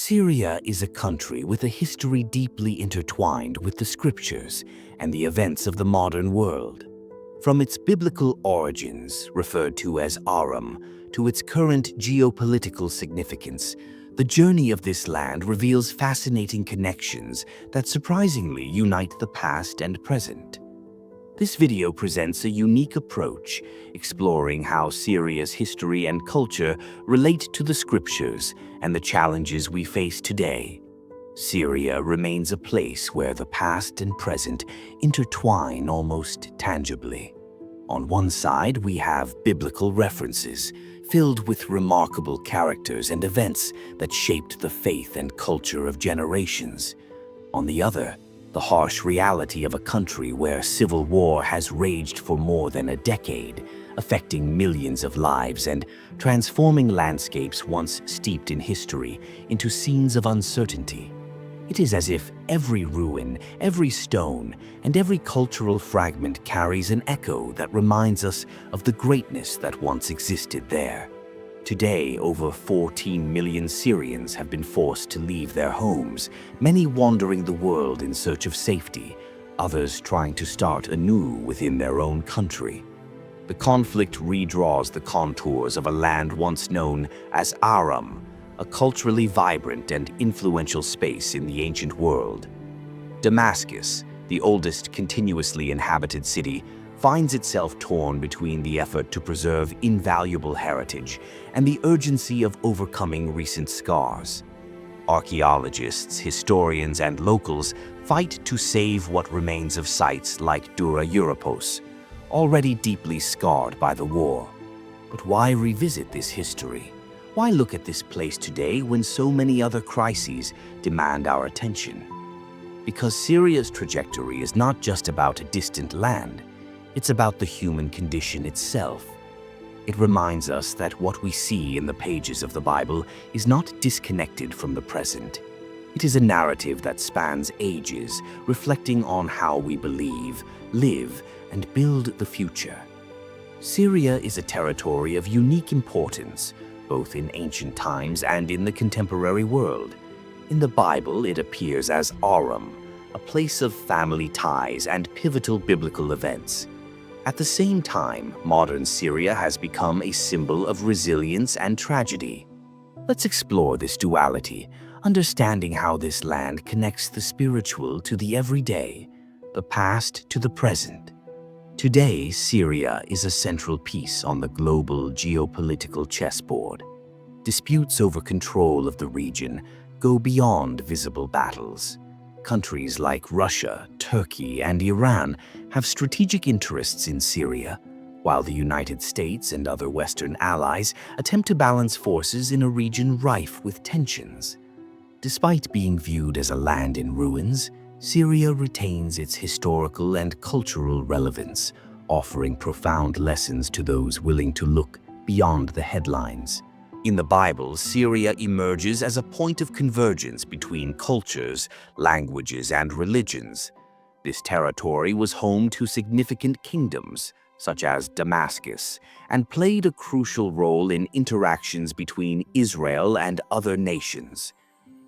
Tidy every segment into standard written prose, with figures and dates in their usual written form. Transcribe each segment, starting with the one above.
Syria is a country with a history deeply intertwined with the scriptures and the events of the modern world. From its biblical origins, referred to as Aram, to its current geopolitical significance, the journey of this land reveals fascinating connections that surprisingly unite the past and present. This video presents a unique approach, exploring how Syria's history and culture relate to the scriptures and the challenges we face today. Syria remains a place where the past and present intertwine almost tangibly. On one side, we have biblical references, filled with remarkable characters and events that shaped the faith and culture of generations. On the other, the harsh reality of a country where civil war has raged for more than a decade, affecting millions of lives and transforming landscapes once steeped in history into scenes of uncertainty. It is as if every ruin, every stone, and every cultural fragment carries an echo that reminds us of the greatness that once existed there. Today, over 14 million Syrians have been forced to leave their homes, many wandering the world in search of safety, others trying to start anew within their own country. The conflict redraws the contours of a land once known as Aram, a culturally vibrant and influential space in the ancient world. Damascus, the oldest continuously inhabited city, finds itself torn between the effort to preserve invaluable heritage and the urgency of overcoming recent scars. Archaeologists, historians, and locals fight to save what remains of sites like Dura Europos, already deeply scarred by the war. But why revisit this history? Why look at this place today when so many other crises demand our attention? Because Syria's trajectory is not just about a distant land. It's about the human condition itself. It reminds us that what we see in the pages of the Bible is not disconnected from the present. It is a narrative that spans ages, reflecting on how we believe, live, and build the future. Syria is a territory of unique importance, both in ancient times and in the contemporary world. In the Bible, it appears as Aram, a place of family ties and pivotal biblical events. At the same time, modern Syria has become a symbol of resilience and tragedy. Let's explore this duality, understanding how this land connects the spiritual to the everyday, the past to the present. Today, Syria is a central piece on the global geopolitical chessboard. Disputes over control of the region go beyond visible battles. Countries like Russia, Turkey, and Iran have strategic interests in Syria, while the United States and other Western allies attempt to balance forces in a region rife with tensions. Despite being viewed as a land in ruins, Syria retains its historical and cultural relevance, offering profound lessons to those willing to look beyond the headlines. In the Bible, Syria emerges as a point of convergence between cultures, languages, and religions. This territory was home to significant kingdoms, such as Damascus, and played a crucial role in interactions between Israel and other nations.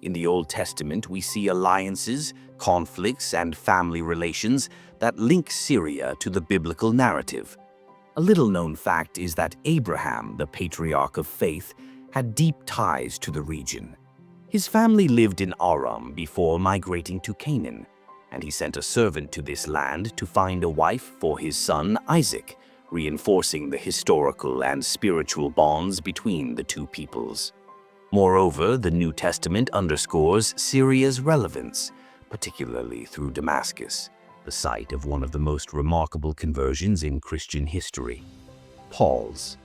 In the Old Testament, we see alliances, conflicts, and family relations that link Syria to the biblical narrative. A little-known fact is that Abraham, the patriarch of faith, had deep ties to the region. His family lived in Aram before migrating to Canaan, and he sent a servant to this land to find a wife for his son Isaac, reinforcing the historical and spiritual bonds between the two peoples. Moreover, the New Testament underscores Syria's relevance, particularly through Damascus, the site of one of the most remarkable conversions in Christian history, Paul's.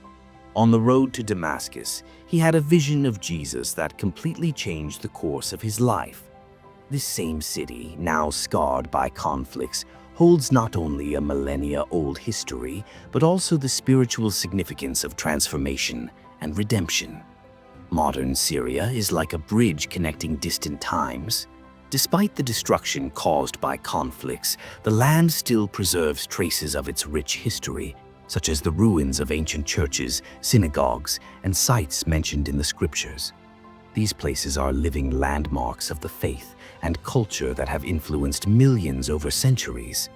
On the road to Damascus, he had a vision of Jesus that completely changed the course of his life. This same city, now scarred by conflicts, holds not only a millennia-old history, but also the spiritual significance of transformation and redemption. Modern Syria is like a bridge connecting distant times. Despite the destruction caused by conflicts, the land still preserves traces of its rich history, such as the ruins of ancient churches, synagogues, and sites mentioned in the scriptures. These places are living landmarks of the faith and culture that have influenced millions over centuries.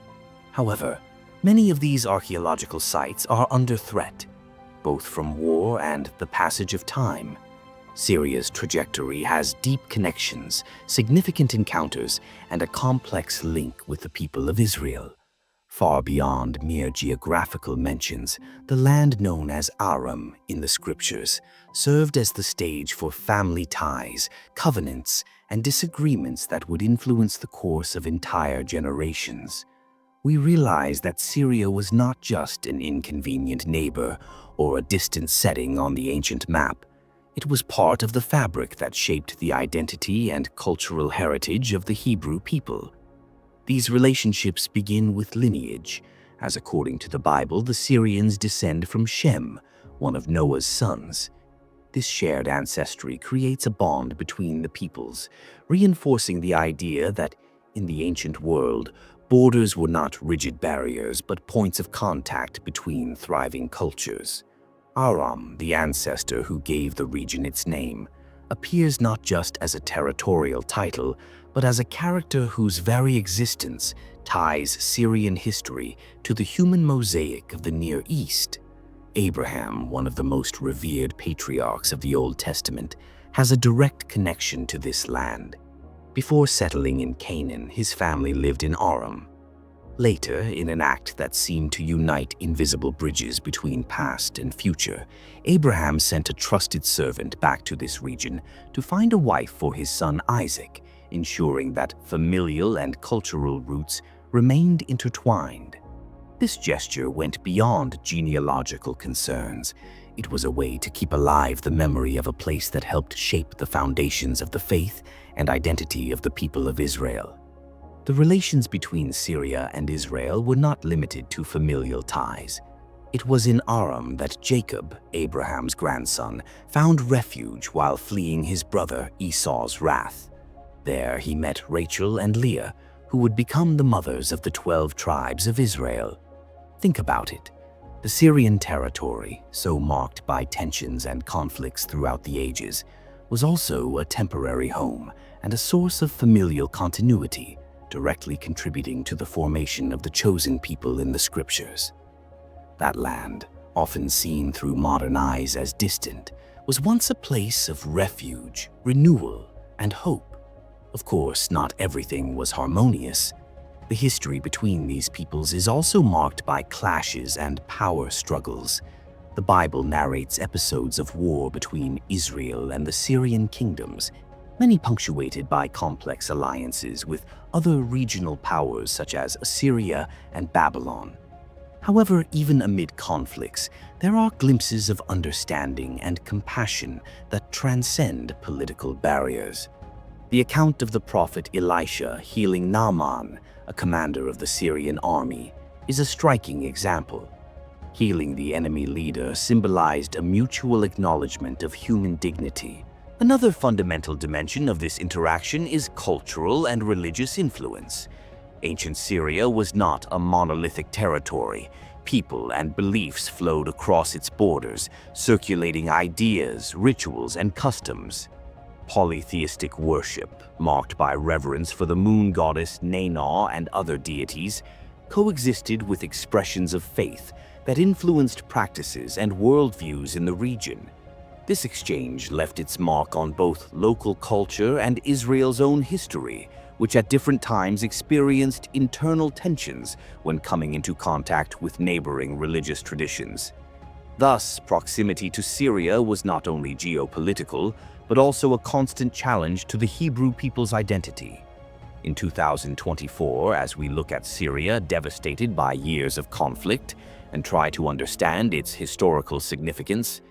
However, many of these archaeological sites are under threat, both from war and the passage of time. Syria's trajectory has deep connections, significant encounters, and a complex link with the people of Israel. Far beyond mere geographical mentions, the land known as Aram in the scriptures served as the stage for family ties, covenants, and disagreements that would influence the course of entire generations. We realize that Syria was not just an inconvenient neighbor or a distant setting on the ancient map. It was part of the fabric that shaped the identity and cultural heritage of the Hebrew people. These relationships begin with lineage, as according to the Bible, the Syrians descend from Shem, one of Noah's sons. This shared ancestry creates a bond between the peoples, reinforcing the idea that, in the ancient world, borders were not rigid barriers but points of contact between thriving cultures. Aram, the ancestor who gave the region its name, appears not just as a territorial title, but as a character whose very existence ties Syrian history to the human mosaic of the Near East. Abraham, one of the most revered patriarchs of the Old Testament, has a direct connection to this land. Before settling in Canaan, his family lived in Aram. Later, in an act that seemed to unite invisible bridges between past and future, Abraham sent a trusted servant back to this region to find a wife for his son Isaac, ensuring that familial and cultural roots remained intertwined. This gesture went beyond genealogical concerns. It was a way to keep alive the memory of a place that helped shape the foundations of the faith and identity of the people of Israel. The relations between Syria and Israel were not limited to familial ties. It was in Aram that Jacob, Abraham's grandson, found refuge while fleeing his brother Esau's wrath. There he met Rachel and Leah, who would become the mothers of the 12 tribes of Israel. Think about it. The Syrian territory, so marked by tensions and conflicts throughout the ages, was also a temporary home and a source of familial continuity, directly contributing to the formation of the chosen people in the scriptures. That land, often seen through modern eyes as distant, was once a place of refuge, renewal, and hope. Of course, not everything was harmonious. The history between these peoples is also marked by clashes and power struggles. The Bible narrates episodes of war between Israel and the Syrian kingdoms, many punctuated by complex alliances with other regional powers such as Assyria and Babylon. However, even amid conflicts, there are glimpses of understanding and compassion that transcend political barriers. The account of the prophet Elisha healing Naaman, a commander of the Syrian army, is a striking example. Healing the enemy leader symbolized a mutual acknowledgement of human dignity. Another fundamental dimension of this interaction is cultural and religious influence. Ancient Syria was not a monolithic territory. People and beliefs flowed across its borders, circulating ideas, rituals, and customs. Polytheistic worship, marked by reverence for the moon goddess Nanna and other deities, coexisted with expressions of faith that influenced practices and worldviews in the region. This exchange left its mark on both local culture and Israel's own history, which at different times experienced internal tensions when coming into contact with neighboring religious traditions. Thus, proximity to Syria was not only geopolitical, but also a constant challenge to the Hebrew people's identity. In 2024, as we look at Syria devastated by years of conflict and try to understand its historical significance,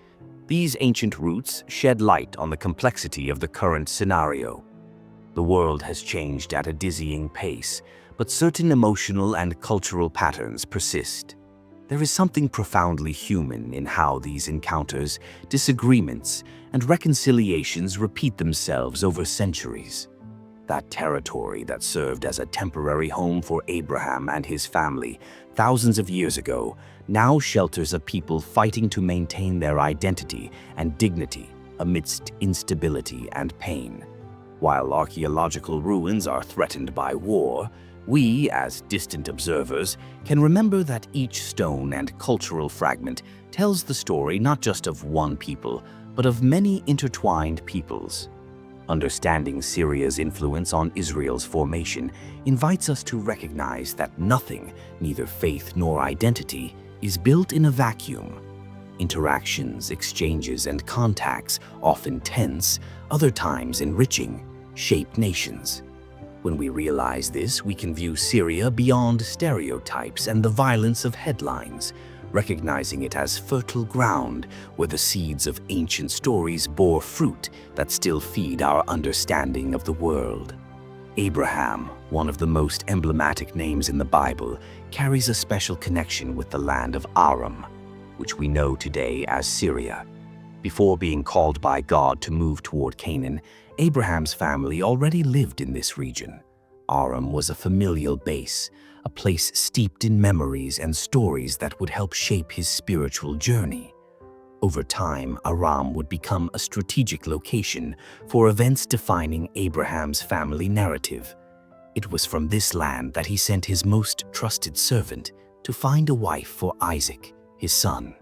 these ancient roots shed light on the complexity of the current scenario. The world has changed at a dizzying pace, but certain emotional and cultural patterns persist. There is something profoundly human in how these encounters, disagreements, and reconciliations repeat themselves over centuries. That territory that served as a temporary home for Abraham and his family thousands of years ago now shelters a people fighting to maintain their identity and dignity amidst instability and pain. While archaeological ruins are threatened by war, we, as distant observers, can remember that each stone and cultural fragment tells the story not just of one people, but of many intertwined peoples. Understanding Syria's influence on Israel's formation invites us to recognize that nothing, neither faith nor identity, is built in a vacuum. Interactions, exchanges, and contacts, often tense, other times enriching, shape nations. When we realize this, we can view Syria beyond stereotypes and the violence of headlines, recognizing it as fertile ground where the seeds of ancient stories bore fruit that still feed our understanding of the world. Abraham, one of the most emblematic names in the Bible, carries a special connection with the land of Aram, which we know today as Syria. Before being called by God to move toward Canaan, Abraham's family already lived in this region. Aram was a familial base, a place steeped in memories and stories that would help shape his spiritual journey. Over time, Aram would become a strategic location for events defining Abraham's family narrative. It was from this land that he sent his most trusted servant to find a wife for Isaac, his son.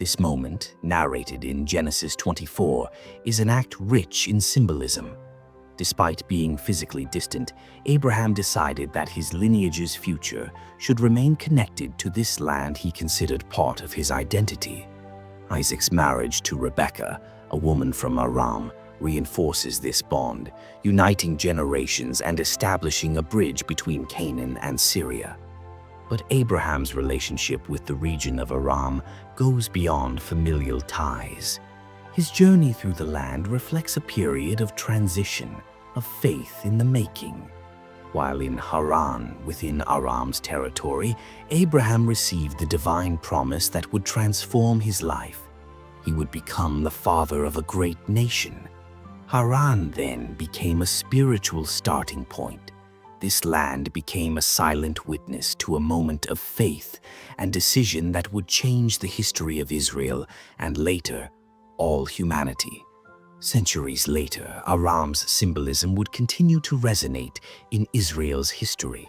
This moment, narrated in Genesis 24, is an act rich in symbolism. Despite being physically distant, Abraham decided that his lineage's future should remain connected to this land he considered part of his identity. Isaac's marriage to Rebekah, a woman from Aram, reinforces this bond, uniting generations and establishing a bridge between Canaan and Syria. But Abraham's relationship with the region of Aram goes beyond familial ties. His journey through the land reflects a period of transition, of faith in the making. While in Haran, within Aram's territory, Abraham received the divine promise that would transform his life. He would become the father of a great nation. Haran then became a spiritual starting point. This land became a silent witness to a moment of faith and decision that would change the history of Israel and later, all humanity. Centuries later, Aram's symbolism would continue to resonate in Israel's history.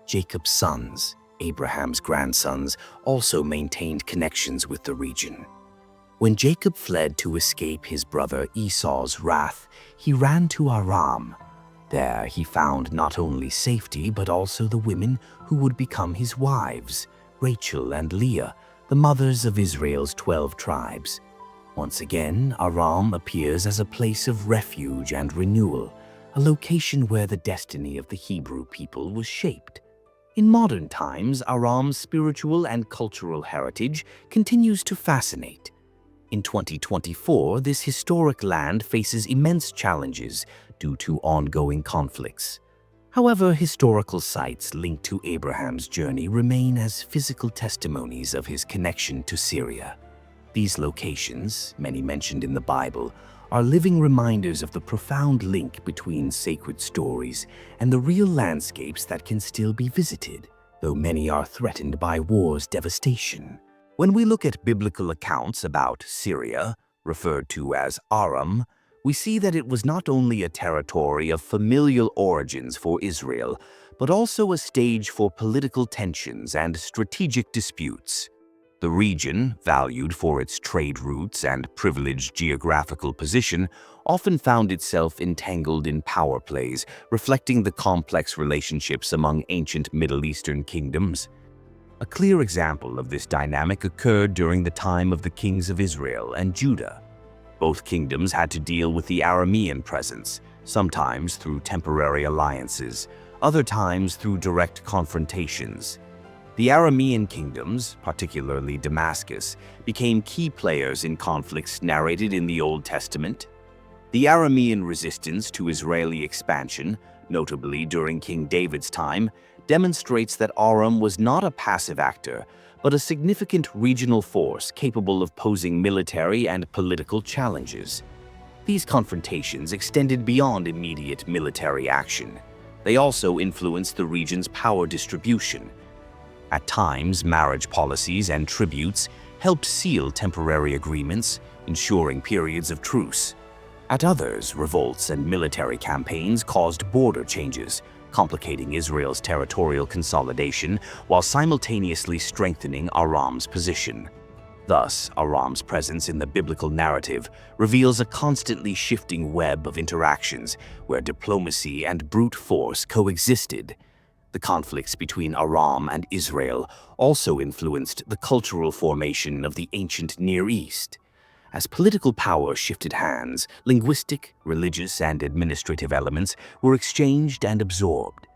Jacob's sons, Abraham's grandsons, also maintained connections with the region. When Jacob fled to escape his brother Esau's wrath, he ran to Aram. There he found not only safety but also the women who would become his wives, Rachel and Leah, the mothers of Israel's 12 tribes. Once again, Aram appears as a place of refuge and renewal, a location where the destiny of the Hebrew people was shaped. In modern times, Aram's spiritual and cultural heritage continues to fascinate. In 2024, this historic land faces immense challenges due to ongoing conflicts. However, historical sites linked to Abraham's journey remain as physical testimonies of his connection to Syria. These locations, many mentioned in the Bible, are living reminders of the profound link between sacred stories and the real landscapes that can still be visited, though many are threatened by war's devastation. When we look at biblical accounts about Syria, referred to as Aram, we see that it was not only a territory of familial origins for Israel, but also a stage for political tensions and strategic disputes. The region, valued for its trade routes and privileged geographical position, often found itself entangled in power plays, reflecting the complex relationships among ancient Middle Eastern kingdoms. A clear example of this dynamic occurred during the time of the kings of Israel and Judah. Both kingdoms had to deal with the Aramean presence, sometimes through temporary alliances, other times through direct confrontations. The Aramean kingdoms, particularly Damascus, became key players in conflicts narrated in the Old Testament. The Aramean resistance to Israeli expansion, notably during King David's time, demonstrates that Aram was not a passive actor, but a significant regional force capable of posing military and political challenges. These confrontations extended beyond immediate military action. They also influenced the region's power distribution. At times, marriage policies and tributes helped seal temporary agreements, ensuring periods of truce. At others, revolts and military campaigns caused border changes, complicating Israel's territorial consolidation while simultaneously strengthening Aram's position. Thus, Aram's presence in the biblical narrative reveals a constantly shifting web of interactions where diplomacy and brute force coexisted. The conflicts between Aram and Israel also influenced the cultural formation of the ancient Near East. As political power shifted hands, linguistic, religious, and administrative elements were exchanged and absorbed.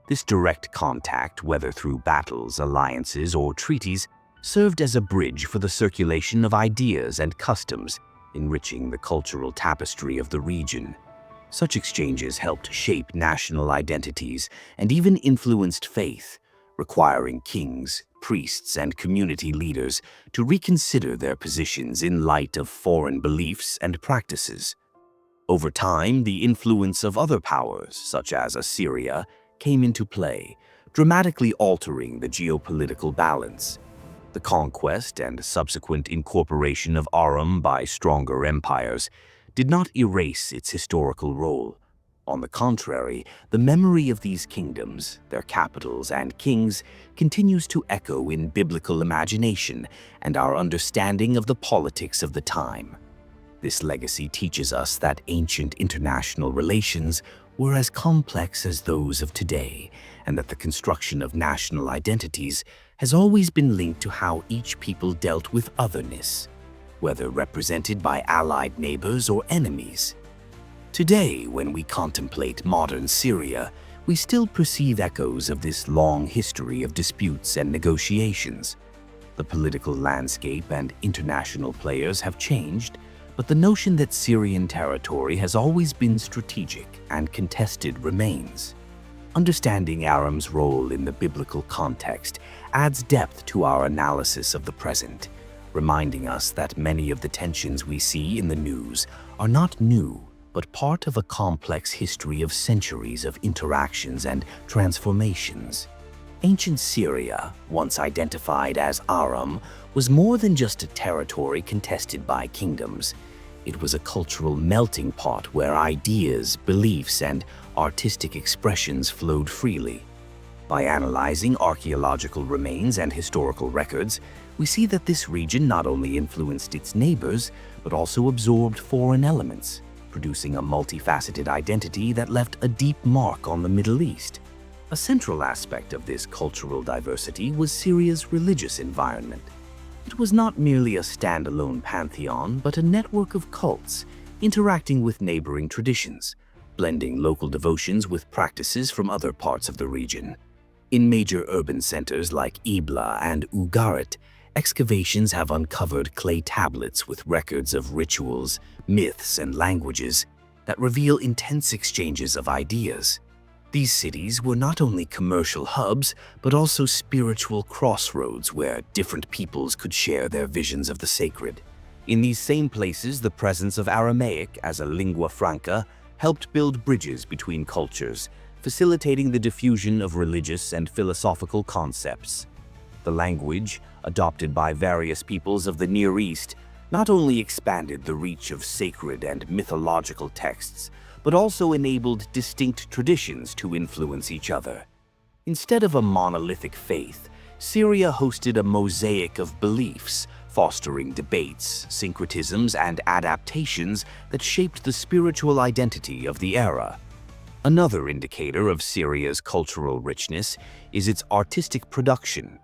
This direct contact, whether through battles, alliances, or treaties, served as a bridge for the circulation of ideas and customs, enriching the cultural tapestry of the region. Such exchanges helped shape national identities and even influenced faith, requiring kings, priests, and community leaders to reconsider their positions in light of foreign beliefs and practices. Over time, the influence of other powers, such as Assyria, came into play, dramatically altering the geopolitical balance. The conquest and subsequent incorporation of Aram by stronger empires did not erase its historical role. On the contrary, the memory of these kingdoms, their capitals and kings, continues to echo in biblical imagination and our understanding of the politics of the time. This legacy teaches us that ancient international relations were as complex as those of today, and that the construction of national identities has always been linked to how each people dealt with otherness, whether represented by allied neighbors or enemies. Today, when we contemplate modern Syria, we still perceive echoes of this long history of disputes and negotiations. The political landscape and international players have changed, but the notion that Syrian territory has always been strategic and contested remains. Understanding Aram's role in the biblical context adds depth to our analysis of the present, reminding us that many of the tensions we see in the news are not new, but part of a complex history of centuries of interactions and transformations. Ancient Syria, once identified as Aram, was more than just a territory contested by kingdoms. It was a cultural melting pot where ideas, beliefs, and artistic expressions flowed freely. By analyzing archaeological remains and historical records, we see that this region not only influenced its neighbors, but also absorbed foreign elements, producing a multifaceted identity that left a deep mark on the Middle East. A central aspect of this cultural diversity was Syria's religious environment. It was not merely a standalone pantheon, but a network of cults interacting with neighboring traditions, blending local devotions with practices from other parts of the region. In major urban centers like Ibla and Ugarit, excavations have uncovered clay tablets with records of rituals, myths, and languages that reveal intense exchanges of ideas. These cities were not only commercial hubs, but also spiritual crossroads where different peoples could share their visions of the sacred. In these same places, the presence of Aramaic as a lingua franca helped build bridges between cultures, facilitating the diffusion of religious and philosophical concepts. The language, adopted by various peoples of the Near East, not only expanded the reach of sacred and mythological texts, but also enabled distinct traditions to influence each other. Instead of a monolithic faith, Syria hosted a mosaic of beliefs, fostering debates, syncretisms, and adaptations that shaped the spiritual identity of the era. Another indicator of Syria's cultural richness is its artistic production.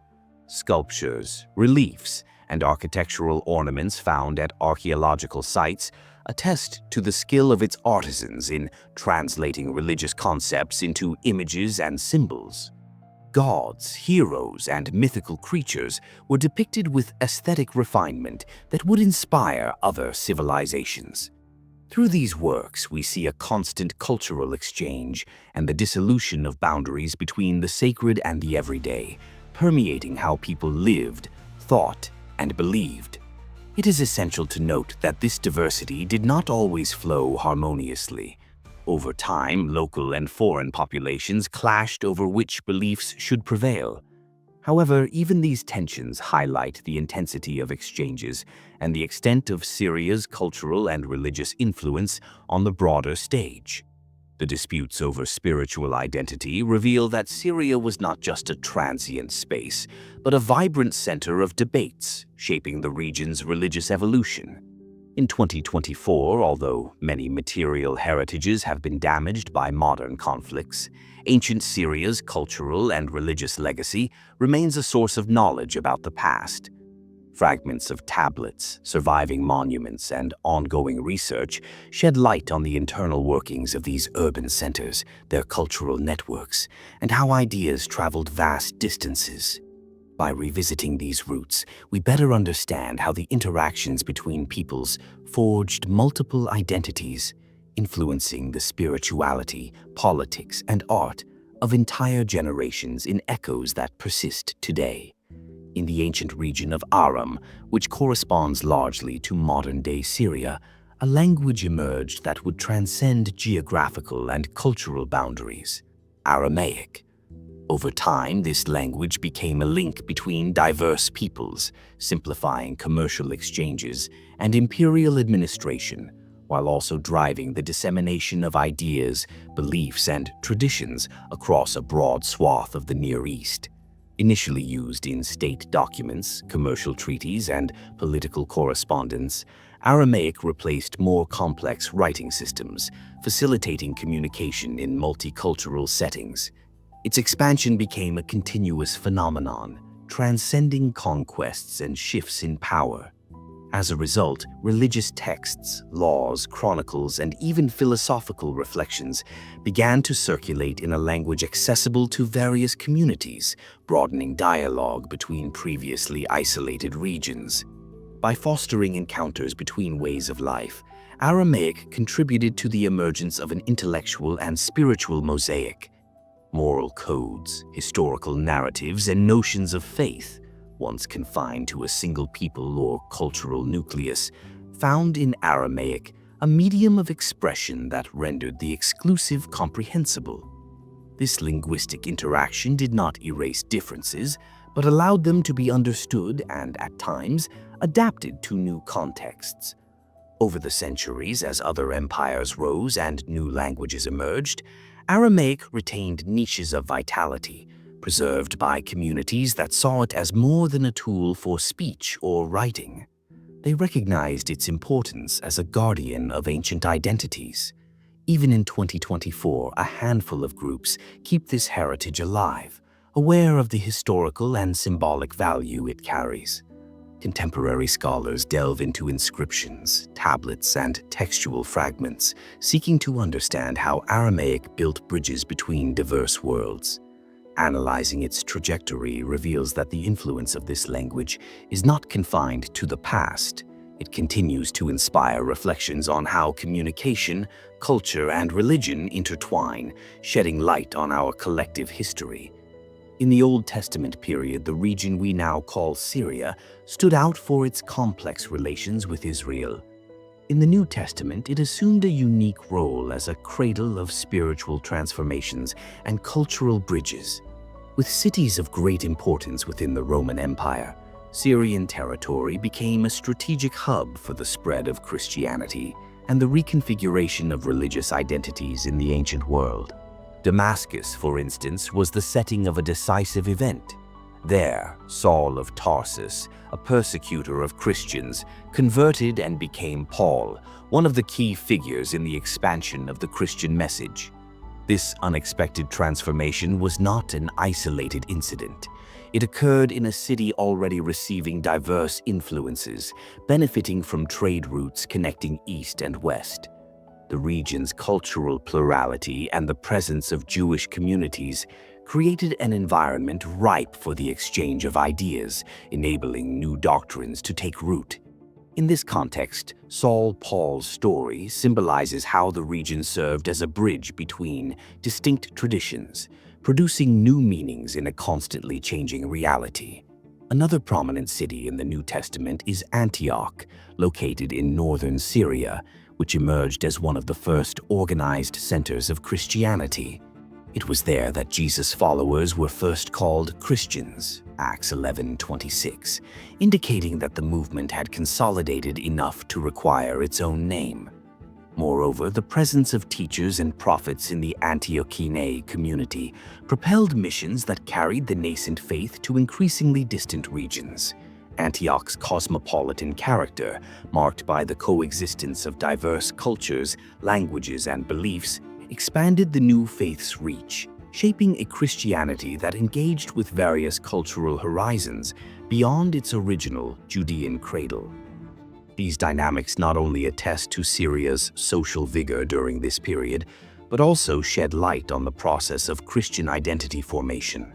Sculptures, reliefs, and architectural ornaments found at archaeological sites attest to the skill of its artisans in translating religious concepts into images and symbols. Gods, heroes, and mythical creatures were depicted with aesthetic refinement that would inspire other civilizations. Through these works, we see a constant cultural exchange and the dissolution of boundaries between the sacred and the everyday, permeating how people lived, thought, and believed. It is essential to note that this diversity did not always flow harmoniously. Over time, local and foreign populations clashed over which beliefs should prevail. However, even these tensions highlight the intensity of exchanges and the extent of Syria's cultural and religious influence on the broader stage. The disputes over spiritual identity reveal that Syria was not just a transient space, but a vibrant center of debates shaping the region's religious evolution. In 2024, although many material heritages have been damaged by modern conflicts, ancient Syria's cultural and religious legacy remains a source of knowledge about the past. Fragments of tablets, surviving monuments, and ongoing research shed light on the internal workings of these urban centers, their cultural networks, and how ideas traveled vast distances. By revisiting these roots, we better understand how the interactions between peoples forged multiple identities, influencing the spirituality, politics, and art of entire generations in echoes that persist today. In the ancient region of Aram, which corresponds largely to modern-day Syria, a language emerged that would transcend geographical and cultural boundaries: Aramaic. Over time, this language became a link between diverse peoples, simplifying commercial exchanges and imperial administration, while also driving the dissemination of ideas, beliefs, and traditions across a broad swath of the Near East. Initially used in state documents, commercial treaties, and political correspondence, Aramaic replaced more complex writing systems, facilitating communication in multicultural settings. Its expansion became a continuous phenomenon, transcending conquests and shifts in power. As a result, religious texts, laws, chronicles, and even philosophical reflections began to circulate in a language accessible to various communities, broadening dialogue between previously isolated regions. By fostering encounters between ways of life, Aramaic contributed to the emergence of an intellectual and spiritual mosaic. Moral codes, historical narratives, and notions of faith, once confined to a single people or cultural nucleus, found in Aramaic a medium of expression that rendered the exclusive comprehensible. This linguistic interaction did not erase differences, but allowed them to be understood and, at times, adapted to new contexts. Over the centuries, as other empires rose and new languages emerged, Aramaic retained niches of vitality, preserved by communities that saw it as more than a tool for speech or writing. They recognized its importance as a guardian of ancient identities. Even in 2024, a handful of groups keep this heritage alive, aware of the historical and symbolic value it carries. Contemporary scholars delve into inscriptions, tablets, and textual fragments, seeking to understand how Aramaic built bridges between diverse worlds. Analyzing its trajectory reveals that the influence of this language is not confined to the past. It continues to inspire reflections on how communication, culture, and religion intertwine, shedding light on our collective history. In the Old Testament period, the region we now call Syria stood out for its complex relations with Israel. In the New Testament, it assumed a unique role as a cradle of spiritual transformations and cultural bridges. With cities of great importance within the Roman Empire, Syrian territory became a strategic hub for the spread of Christianity and the reconfiguration of religious identities in the ancient world. Damascus, for instance, was the setting of a decisive event. There, Saul of Tarsus, a persecutor of Christians, converted and became Paul, one of the key figures in the expansion of the Christian message. This unexpected transformation was not an isolated incident. It occurred in a city already receiving diverse influences, benefiting from trade routes connecting East and West. The region's cultural plurality and the presence of Jewish communities created an environment ripe for the exchange of ideas, enabling new doctrines to take root. In this context, Paul's story symbolizes how the region served as a bridge between distinct traditions, producing new meanings in a constantly changing reality. Another prominent city in the New Testament is Antioch, located in northern Syria, which emerged as one of the first organized centers of Christianity. It was there that Jesus' followers were first called Christians, Acts 11:26, indicating that the movement had consolidated enough to require its own name. Moreover, the presence of teachers and prophets in the Antiochene community propelled missions that carried the nascent faith to increasingly distant regions. Antioch's cosmopolitan character, marked by the coexistence of diverse cultures, languages, and beliefs, expanded the new faith's reach, shaping a Christianity that engaged with various cultural horizons beyond its original Judean cradle. These dynamics not only attest to Syria's social vigor during this period, but also shed light on the process of Christian identity formation.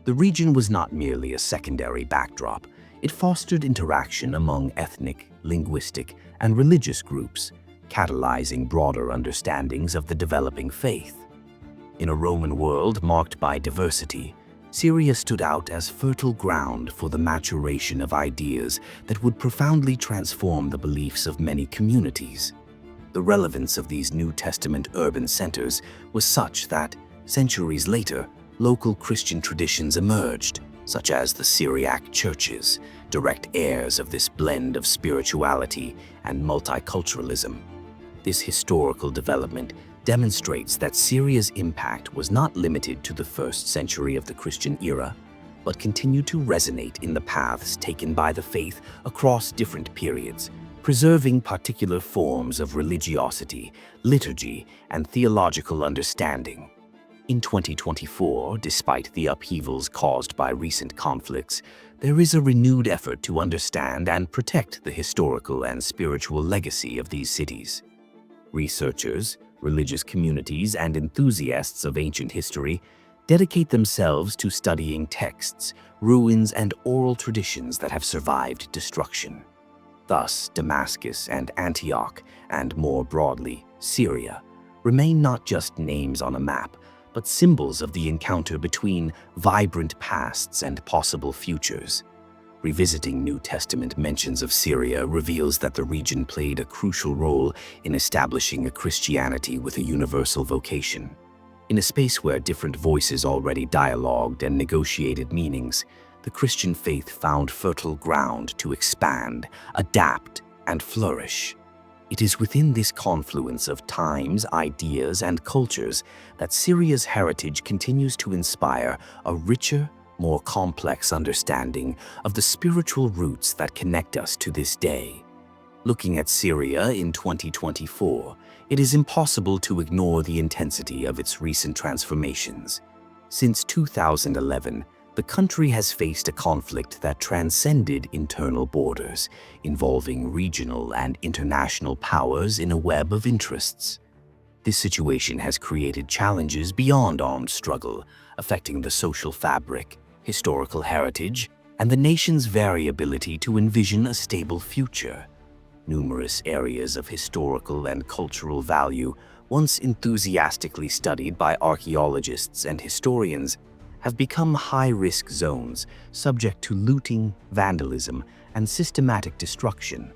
The region was not merely a secondary backdrop. It fostered interaction among ethnic, linguistic, and religious groups, catalyzing broader understandings of the developing faith. In a Roman world marked by diversity, Syria stood out as fertile ground for the maturation of ideas that would profoundly transform the beliefs of many communities. The relevance of these New Testament urban centers was such that, centuries later, local Christian traditions emerged, such as the Syriac churches, direct heirs of this blend of spirituality and multiculturalism. This historical development demonstrates that Syria's impact was not limited to the first century of the Christian era, but continued to resonate in the paths taken by the faith across different periods, preserving particular forms of religiosity, liturgy, and theological understanding. In 2024, despite the upheavals caused by recent conflicts, there is a renewed effort to understand and protect the historical and spiritual legacy of these cities. Researchers, religious communities, and enthusiasts of ancient history dedicate themselves to studying texts, ruins, and oral traditions that have survived destruction. Thus, Damascus and Antioch, and more broadly, Syria, remain not just names on a map, but symbols of the encounter between vibrant pasts and possible futures. Revisiting New Testament mentions of Syria reveals that the region played a crucial role in establishing a Christianity with a universal vocation. In a space where different voices already dialogued and negotiated meanings, the Christian faith found fertile ground to expand, adapt, and flourish. It is within this confluence of times, ideas, and cultures that Syria's heritage continues to inspire a richer, more complex understanding of the spiritual roots that connect us to this day. Looking at Syria in 2024, it is impossible to ignore the intensity of its recent transformations. Since 2011, the country has faced a conflict that transcended internal borders, involving regional and international powers in a web of interests. This situation has created challenges beyond armed struggle, affecting the social fabric, historical heritage, and the nation's variability to envision a stable future. Numerous areas of historical and cultural value, once enthusiastically studied by archaeologists and historians, have become high-risk zones subject to looting, vandalism, and systematic destruction.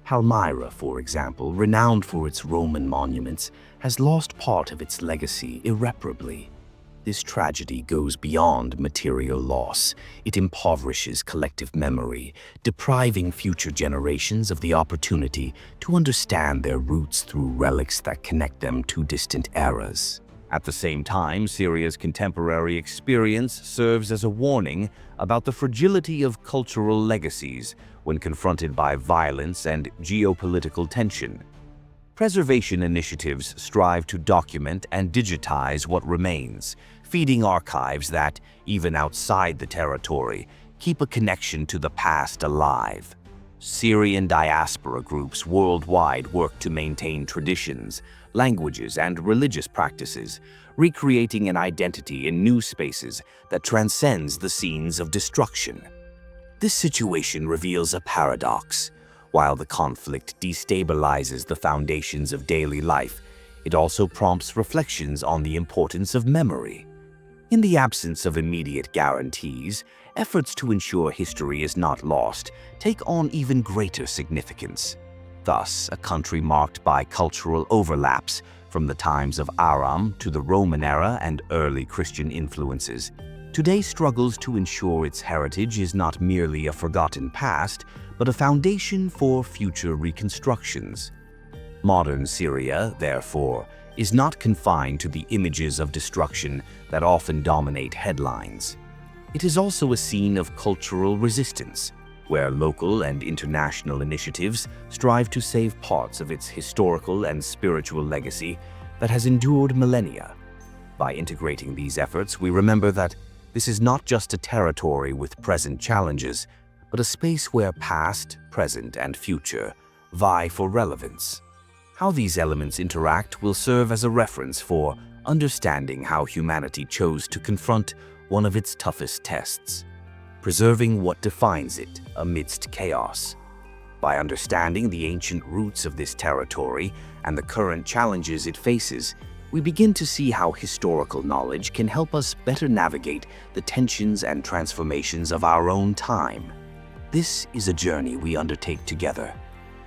Palmyra, for example, renowned for its Roman monuments, has lost part of its legacy irreparably. This tragedy goes beyond material loss. It impoverishes collective memory, depriving future generations of the opportunity to understand their roots through relics that connect them to distant eras. At the same time, Syria's contemporary experience serves as a warning about the fragility of cultural legacies when confronted by violence and geopolitical tension. Preservation initiatives strive to document and digitize what remains, feeding archives that, even outside the territory, keep a connection to the past alive. Syrian diaspora groups worldwide work to maintain traditions, languages, and religious practices, recreating an identity in new spaces that transcends the scenes of destruction. This situation reveals a paradox. While the conflict destabilizes the foundations of daily life, it also prompts reflections on the importance of memory. In the absence of immediate guarantees, efforts to ensure history is not lost take on even greater significance. Thus, a country marked by cultural overlaps, from the times of Aram to the Roman era and early Christian influences, today struggles to ensure its heritage is not merely a forgotten past, but a foundation for future reconstructions. Modern Syria, therefore, is not confined to the images of destruction that often dominate headlines. It is also a scene of cultural resistance, where local and international initiatives strive to save parts of its historical and spiritual legacy that has endured millennia. By integrating these efforts, we remember that this is not just a territory with present challenges, but a space where past, present, and future vie for relevance. How these elements interact will serve as a reference for understanding how humanity chose to confront one of its toughest tests, preserving what defines it amidst chaos. By understanding the ancient roots of this territory and the current challenges it faces, we begin to see how historical knowledge can help us better navigate the tensions and transformations of our own time. This is a journey we undertake together.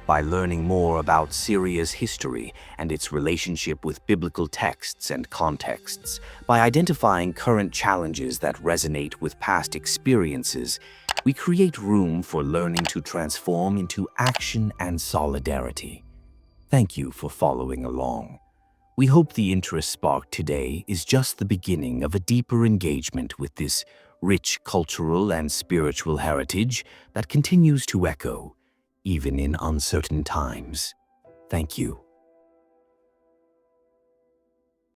By learning more about Syria's history and its relationship with biblical texts and contexts, by identifying current challenges that resonate with past experiences, we create room for learning to transform into action and solidarity. Thank you for following along. We hope the interest sparked today is just the beginning of a deeper engagement with this rich cultural and spiritual heritage that continues to echo even in uncertain times. Thank you.